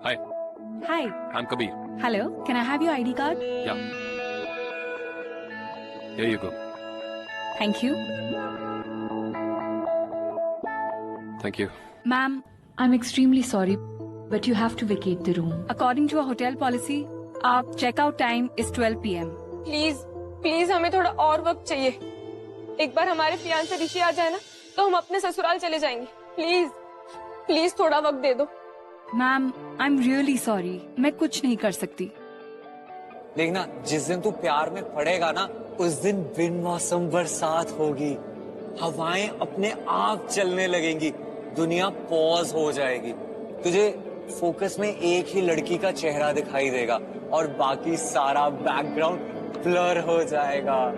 Hi, Hi. I'm Kabir. Hello. Can I have your ID card? Yeah. Here you go. Thank you. Thank you. Ma'am, I'm extremely sorry, but you have to vacate the room. according to our hotel policy, our checkout time is 12 p.m. Please please हमें थोड़ा और वक्त चाहिए। एक बार हमारे fiance ऋषि आ जाए ना तो हम अपने ससुराल चले जाएंगे। प्लीज प्लीज थोड़ा वक्त दे दो। Ma'am, I am really sorry. मैं कुछ नहीं कर सकती। देखना, जिस दिन तू प्यार में पड़ेगा ना, उस दिन बिन मौसम बरसात होगी, हवाएं अपने आप चलने लगेंगी, दुनिया पॉज हो जाएगी, तुझे फोकस में एक ही लड़की का चेहरा दिखाई देगा और बाकी सारा बैकग्राउंड ब्लर हो जाएगा।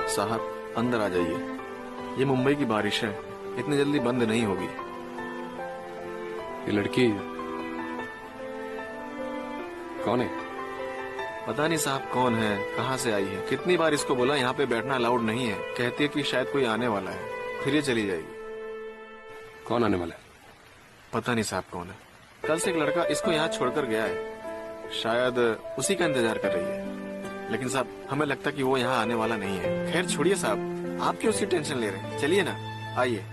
साहब अंदर आ जाइए, ये मुंबई की बारिश है, इतनी जल्दी बंद नहीं होगी। ये लड़की कौन है? पता नहीं साहब कौन है, कहाँ से आई है, कितनी बार इसको बोला यहाँ पे बैठना अलाउड नहीं है, कहती है कि शायद कोई आने वाला है, फिर ये चली जाएगी। कौन आने वाला है? पता नहीं साहब कौन है। कल से एक लड़का इसको यहाँ छोड़कर गया है, शायद उसी का इंतजार कर रही है, लेकिन साहब हमें लगता कि वो यहाँ आने वाला नहीं है। खैर छोड़िए साहब, आप क्यों उसकी टेंशन ले रहे हैं, चलिए ना, आइए।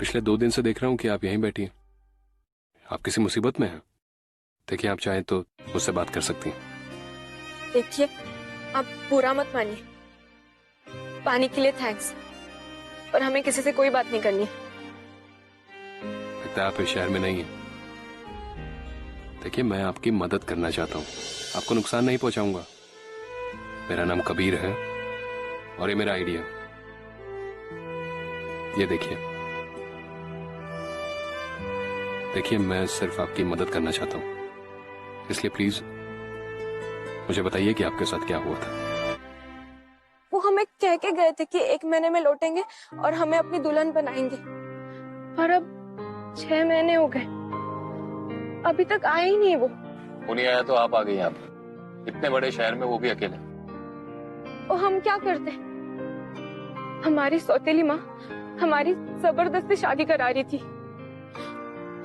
पिछले 2 दिन से देख रहा हूँ कि आप यहीं बैठी हैं। आप किसी मुसीबत में हैं? देखिए, आप चाहें तो मुझसे बात कर सकती हैं। देखिए, आप बुरा मत मानिए, पानी के लिए थैंक्स, पर हमें किसी से कोई बात नहीं करनी है। लगता है आप इस शहर में नहीं हैं। देखिए, मैं आपकी मदद करना चाहता हूँ, आपको नुकसान नहीं पहुंचाऊंगा। मेरा नाम कबीर है और ये मेरा आइडिया। ये देखिए, मैं सिर्फ आपकी मदद करना चाहता हूँ, इसलिए प्लीज मुझे बताइए कि आपके साथ क्या हुआ था। वो हमें कह के गए थे कि 1 महीने में लौटेंगे और हमें अपनी दुल्हन बनाएंगे, पर अब 6 महीने हो गए, अभी तक आए ही नहीं वो। नहीं आया तो आप आ गई यहाँ पे, इतने बड़े शहर में, वो भी अकेले। और हम क्या करते? हमारी सौतेली माँ हमारी जबरदस्ती शादी करा रही थी।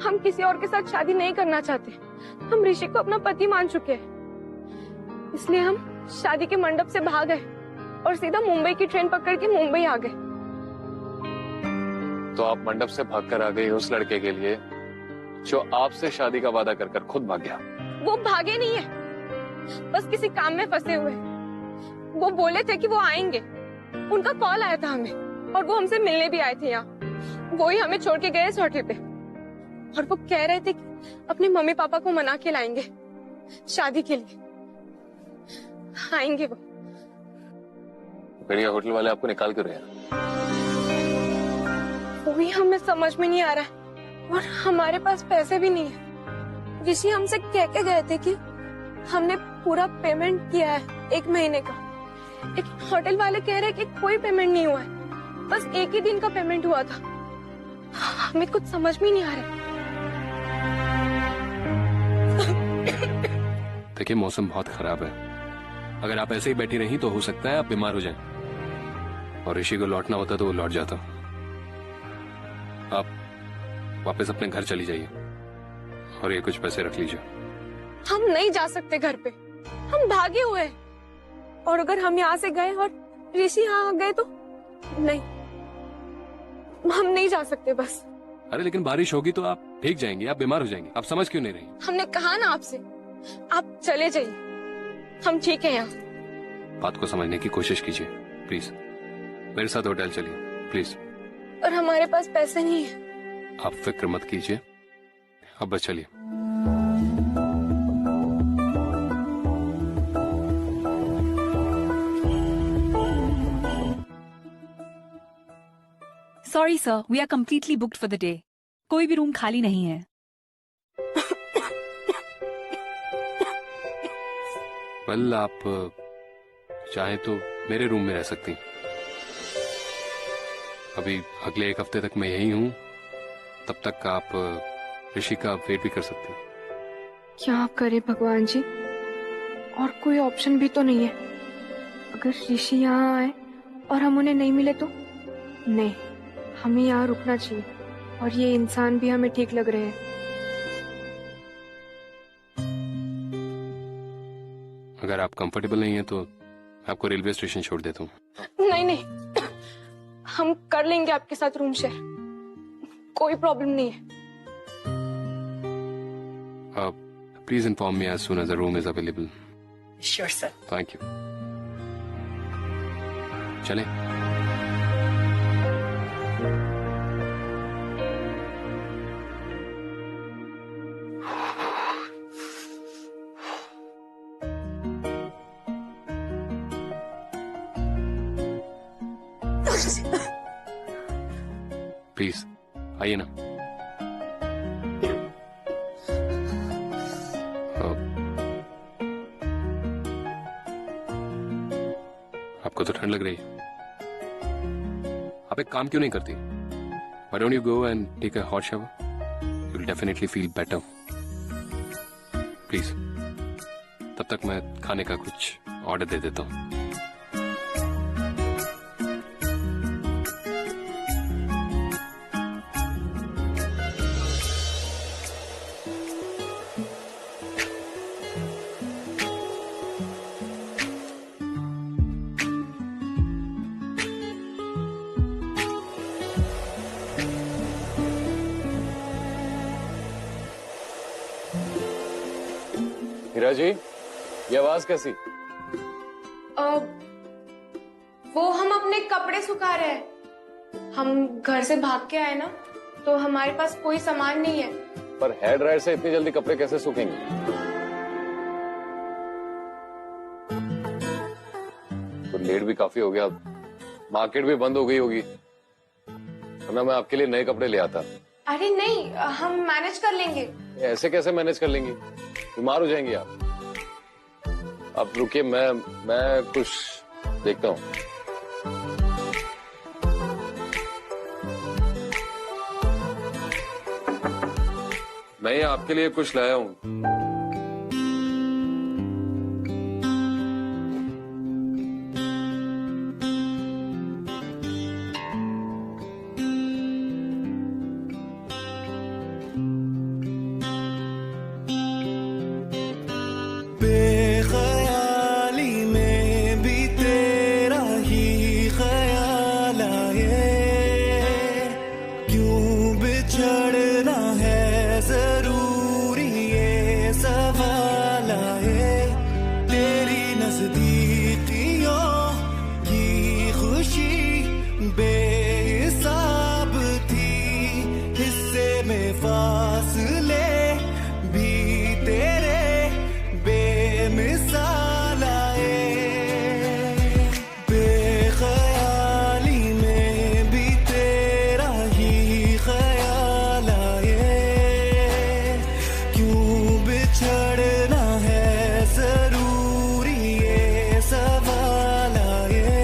हम किसी और के साथ शादी नहीं करना चाहते, हम ऋषि को अपना पति मान चुके हैं, इसलिए हम शादी के मंडप से भाग गए और सीधा मुंबई की ट्रेन पकड़ के मुंबई आ गए। तो आप मंडप से भागकर आ गई उस लड़के के लिए जो आपसे शादी का वादा कर कर खुद भाग गया। वो भागे नहीं है, बस किसी काम में फंसे हुए। वो बोले थे कि वो आएंगे, उनका कॉल आया था हमें और वो हमसे मिलने भी आए थे यहाँ। वो ही हमें छोड़ के गए इस होटल पे और वो कह रहे थे कि अपने मम्मी पापा को मना के लाएंगे शादी के लिए। आएंगे वो। फिर ये होटल वाले आपको निकाल क्यों रहे हैं? वही हमें समझ में नहीं आ रहा है और हमारे पास पैसे भी नहीं है। ऋषि हमसे कह के गए थे कि हमने पूरा पेमेंट किया है 1 महीने का, लेकिन होटल वाले कह रहे कि कोई पेमेंट नहीं हुआ है, बस 1 ही दिन का पेमेंट हुआ था। हमें कुछ समझ में ही नहीं आ रहा। देखिए मौसम बहुत खराब है, अगर आप ऐसे ही बैठी रही तो हो सकता है आप बीमार हो जाएं। और ऋषि को लौटना होता तो वो लौट जाता। आप वापस अपने घर चली जाइए और ये कुछ पैसे रख लीजिए। हम नहीं जा सकते घर पे, हम भागे हुए हैं। और अगर हम यहाँ से गए और ऋषि यहाँ आ गए तो नहीं, हम नहीं जा सकते बस। अरे लेकिन बारिश होगी तो आप भीग जाएंगे, आप बीमार हो जाएंगे। आप समझ क्यों नहीं रही? हमने कहा ना आपसे, आप चले जाइए, हम ठीक है यहाँ। बात को समझने की कोशिश कीजिए प्लीज। मेरे साथ होटल चलिए प्लीज। और हमारे पास पैसे नहीं है। आप फिक्र मत कीजिए, अब बस चलिए। Sorry sir, we are completely booked for the day. कोई भी रूम खाली नहीं है। वेल आप चाहे तो मेरे रूम में रह सकती। अभी अगले एक हफ्ते तक मैं यही हूँ, तब तक आप ऋषि का वेट भी कर सकती। क्या आप करें भगवान जी, और कोई ऑप्शन भी तो नहीं है। अगर ऋषि यहाँ आए और हम उन्हें नहीं मिले तो? नहीं, हमें यहाँ रुकना चाहिए। और ये इंसान भी हमें ठीक लग रहे हैं। अगर आप कंफर्टेबल नहीं है तो मैं आपको रेलवे स्टेशन छोड़ देता हूँ। नहीं नहीं, हम कर लेंगे आपके साथ रूम शेयर, कोई प्रॉब्लम नहीं है। Please inform me as soon as the room is available. Sure, sir. Thank you. चलें। प्लीज आइए ना। आपको तो ठंड लग रही है, आप एक काम क्यों नहीं करती? Why don't you go and take a hot shower? You'll definitely feel better. Please, तब तक मैं खाने का कुछ ऑर्डर दे देता हूँ। हीरा जी, ये आवाज कैसी? वो हम अपने कपड़े सुखा रहे हैं। हम घर से भाग के आए ना, तो हमारे पास कोई सामान नहीं है। पर हेयर ड्रायर से इतनी जल्दी कपड़े कैसे सूखेंगे? तो लेट भी काफी हो गया, मार्केट भी बंद हो गई होगी, वरना मैं आपके लिए नए कपड़े ले आता। अरे नहीं, हम मैनेज कर लेंगे। ऐसे कैसे मैनेज कर लेंगी? बीमार हो जाएंगी आप। आप रुकिए, मैं कुछ देखता हूँ। मैं ये आपके लिए कुछ लाया हूँ। बेख्याली में भी तेरा ही ख्याल आए, क्यों बिछड़ना है जरूरी ये सवाल आए। तेरी नजदीकियों की खुशी बेहिसाब थी, हिस्से में फासले भी तेरे बेमिसाल आए। बेख्याली में भी तेरा ही ख्याल आए, क्यों बिछड़ना है जरूरी ये सवाल आए।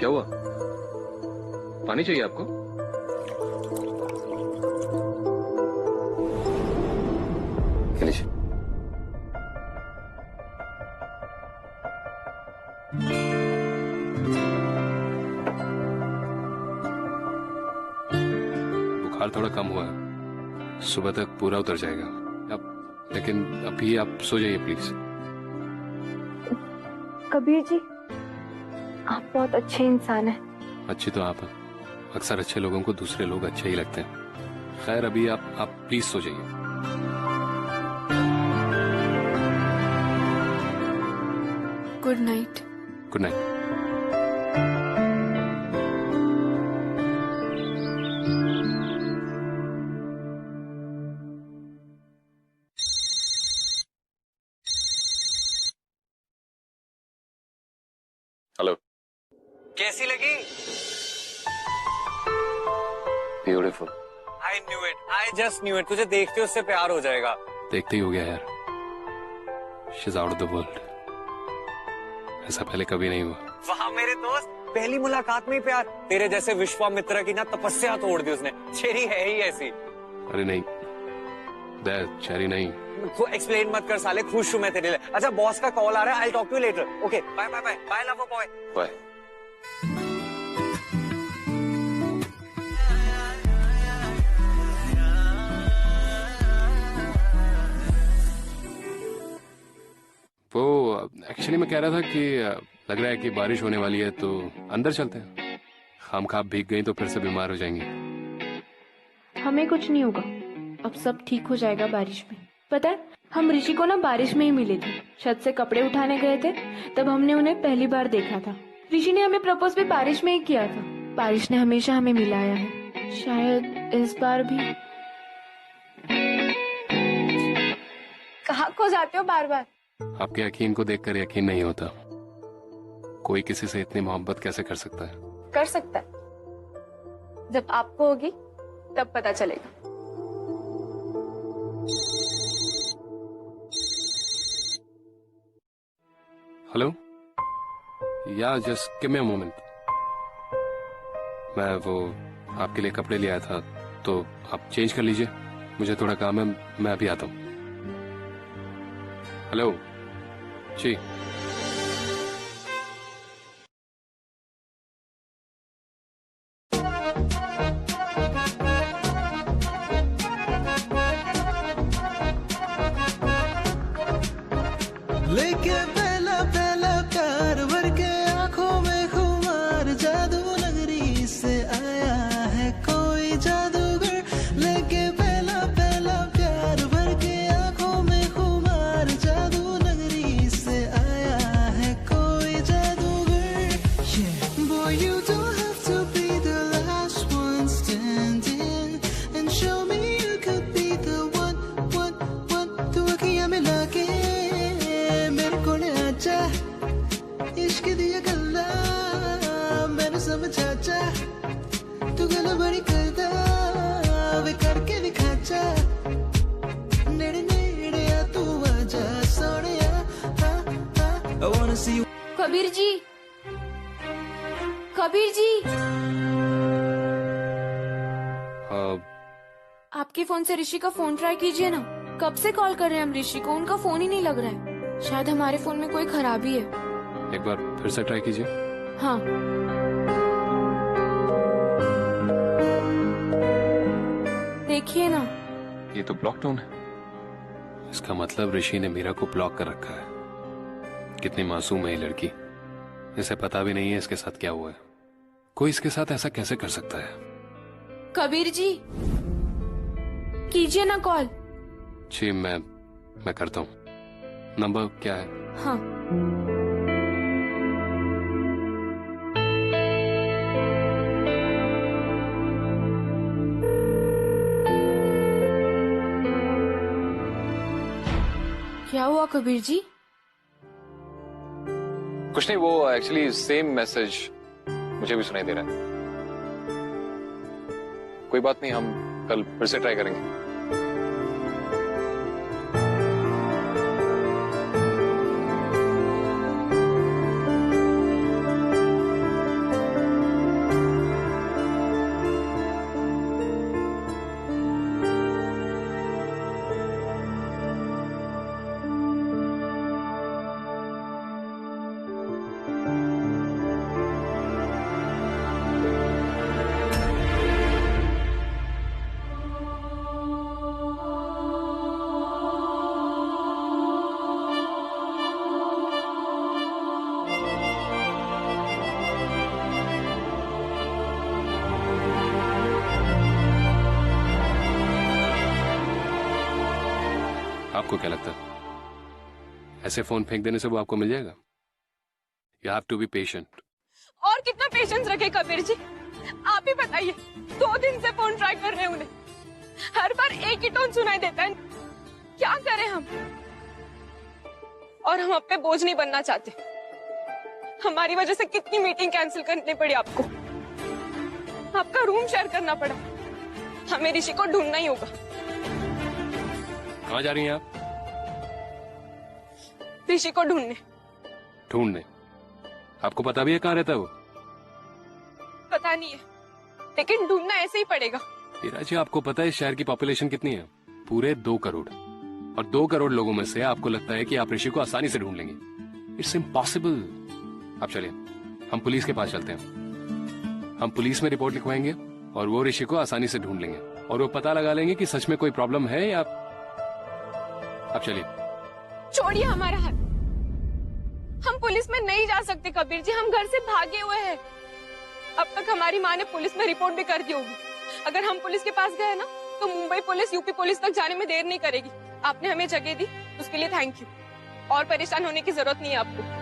क्या हुआ? पानी चाहिए आपको? ये लीजिए। बुखार थोड़ा कम हुआ है, सुबह तक पूरा उतर जाएगा। अब लेकिन अभी आप सो जाइए प्लीज। कबीर जी, आप बहुत अच्छे इंसान हैं। अच्छी तो आप हैं। अक्सर अच्छे लोगों को दूसरे लोग अच्छे ही लगते हैं। खैर अभी आप प्लीज सो जाइए। Good night. Good night. Hello. कैसी लगी? Beautiful. I knew it, I just knew it. तुझे देखते उससे प्यार हो जाएगा। देखते ही हो गया यार। She is out of the world. ऐसा पहले कभी नहीं हुआ। वाह मेरे दोस्त, पहली मुलाकात में ही प्यार। तेरे जैसे विश्वामित्र की ना तपस्या तोड़ दी उसने। चेरी है ही ऐसी। अरे नहीं चेरी नहीं। तो एक्सप्लेन मत कर साले, खुश हूं मैं तेरे लिए। अच्छा बॉस का कॉल आ रहा है, I talk to you later. Okay bye bye bye bye love boy bye. वो एक्चुअली मैं कह रहा था कि लग रहा है कि बारिश होने वाली है तो अंदर चलते हैं। खामखा भीग गई तो फिर से बीमार हो जाएंगी। हमें कुछ नहीं होगा, अब सब ठीक हो जाएगा बारिश में। पता है, हम ऋषि को ना बारिश में ही मिले थे। छत से कपड़े उठाने गए थे, तब हमने उन्हें पहली बार देखा था। ऋषि ने हमें प्रपोज भी बारिश में ही किया था। बारिश ने हमेशा हमें मिलाया है, शायद इस बार भी। कहाँ खो जाते हो बार बार? आपके यकीन को देखकर यकीन नहीं होता। कोई किसी से इतनी मोहब्बत कैसे कर सकता है? कर सकता है, जब आपको होगी तब पता चलेगा। हेलो या just give me a moment. मैं वो आपके लिए कपड़े ले आया था, तो आप चेंज कर लीजिए। मुझे थोड़ा काम है, मैं अभी आता हूँ। हेलो जी। लेके पहला पहला प्यार भर के आंखों में खुमार, जादू नगरी से आया है कोई जादूगर। लेके पहला पहला प्यार भर के आंखों में खुमार, जादू नगरी से आया है कोई जादूगर। Boy, you don't have to be the last one standing and show me you could be the one. तू अखियां मिला के इश्क दिया गल्ला मैंने समझा जा, तू गला बड़ी करदा वे करके दिखाचा। नेड़े नेड़े आ तू आजा Sonia. I wanna see you। Kabir ji, Kabir ji, आपके फोन से ऋषि का फोन ट्राई कीजिए ना। कब से कॉल कर रहे हैं हम ऋषि को, उनका फोन ही नहीं लग रहा है। शायद हमारे फोन में कोई खराबी है। एक बार फिर से ट्राई कीजिए। हाँ, देखिए ना। ये तो ब्लॉक टोन है। इसका मतलब ऋषि ने मीरा को ब्लॉक कर रखा है। कितनी मासूम है ये लड़की। इसे पता भी नहीं है इसके साथ क्या हुआ है। कोई इसके साथ ऐसा कैसे कर सकता है? कबीर जी, कीजिए ना कॉल। जी मैं करता हूँ। नंबर क्या है? हाँ, क्या हुआ कबीर जी? कुछ नहीं, वो एक्चुअली सेम मैसेज मुझे भी सुनाई दे रहा है। कोई बात नहीं, हम कल फिर से ट्राई करेंगे। आपको क्या लगता है ऐसे फोन फेंक देने से वो आपको मिल जाएगा? You have to be patient. और कितना पेशेंस रखे कबीर जी, आप ही बताइए। 2 दिन से फोन ट्राई कर रहे हैं उन्हें, हर बार एक ही टोन सुनाई देता है। क्या करें हम? और हम आप पे बोझ नहीं बनना चाहते। हमारी वजह से कितनी मीटिंग कैंसिल करनी पड़ी आपको, आपका रूम शेयर करना पड़ा। हमें ऋषि को ढूंढना ही होगा। कहाँ जा रही हैं आप? ऋषि को ढूंढने। ढूंढने? आपको पता भी है कहाँ रहता है वो? पता नहीं है, लेकिन ढूंढना ऐसे ही पड़ेगा। हीरा जी, आपको पता है इस शहर की पॉपुलेशन कितनी है? पूरे 2 करोड़। और 2 करोड़ लोगों में से आपको लगता है कि आप ऋषि को आसानी से ढूंढ लेंगे? It's impossible. आप चलिए, हम पुलिस के पास चलते हैं। हम पुलिस में रिपोर्ट लिखवाएंगे और वो ऋषि को आसानी से ढूंढ लेंगे और वो पता लगा लेंगे कि सच में कोई प्रॉब्लम है या। आप चलिए। छोड़िए हमारा हाथ, हम पुलिस में नहीं जा सकते कबीर जी, हम घर से भागे हुए हैं। अब तक हमारी माँ ने पुलिस में रिपोर्ट भी कर दी होगी। अगर हम पुलिस के पास गए ना तो मुंबई पुलिस, यूपी पुलिस तक जाने में देर नहीं करेगी। आपने हमें जगह दी, उसके लिए थैंक यू। और परेशान होने की जरूरत नहीं है आपको।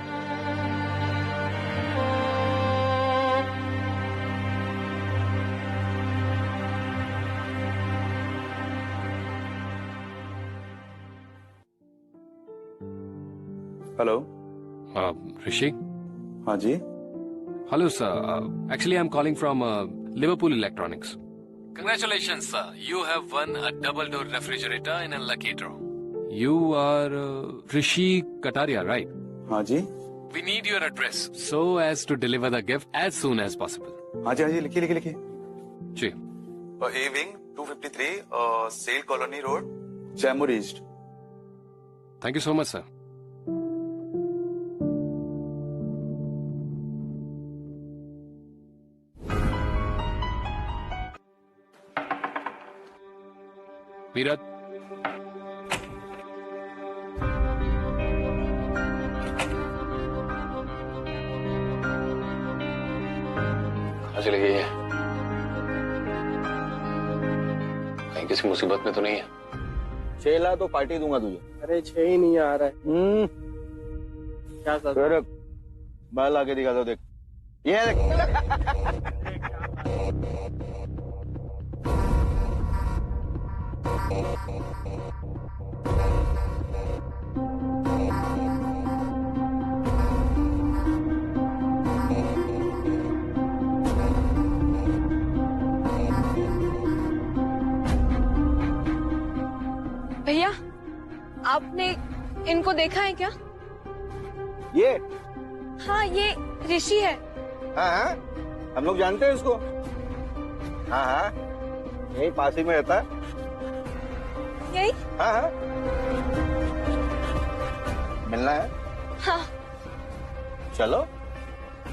हेलो। ऋषि? हाँ जी। Hello sir, actually I am calling from Liverpool electronics. Congratulations, sir. You have won a double-door refrigerator in a lucky draw. You are Rishi Kataria, right? हाँ जी। We need your address so as to deliver the gift as soon as possible. हाँ जी, लिखिए लिखिए लिखिए। जी। A wing 253 cell colony road, Jaipur east. Thank you so much, sir. मीरत, कहाँ चली गई है? कहीं किसी मुसीबत में तो नहीं है? 6 लाख तो पार्टी दूंगा तुझे। अरे 6 ही नहीं आ रहा है। क्या सर? मैं ला के दिखाता हूँ, देख ये देख। भैया, आपने इनको देखा है क्या? ये? हाँ, ये ऋषि है। हाँ हाँ, हम लोग जानते हैं उसको। हाँ हाँ, यही पास ही में रहता है। यही? हाँ हाँ, मिलना है? हाँ। चलो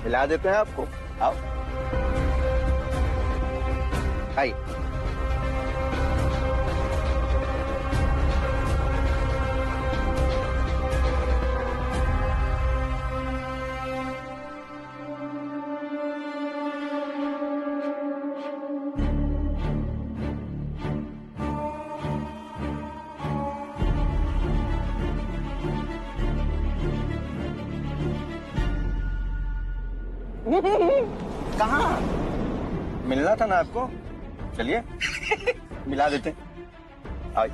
मिला देते हैं आपको, आओ। हाय। कहाँ? मिलना था ना आपको, चलिए मिला देते हैं। आइए।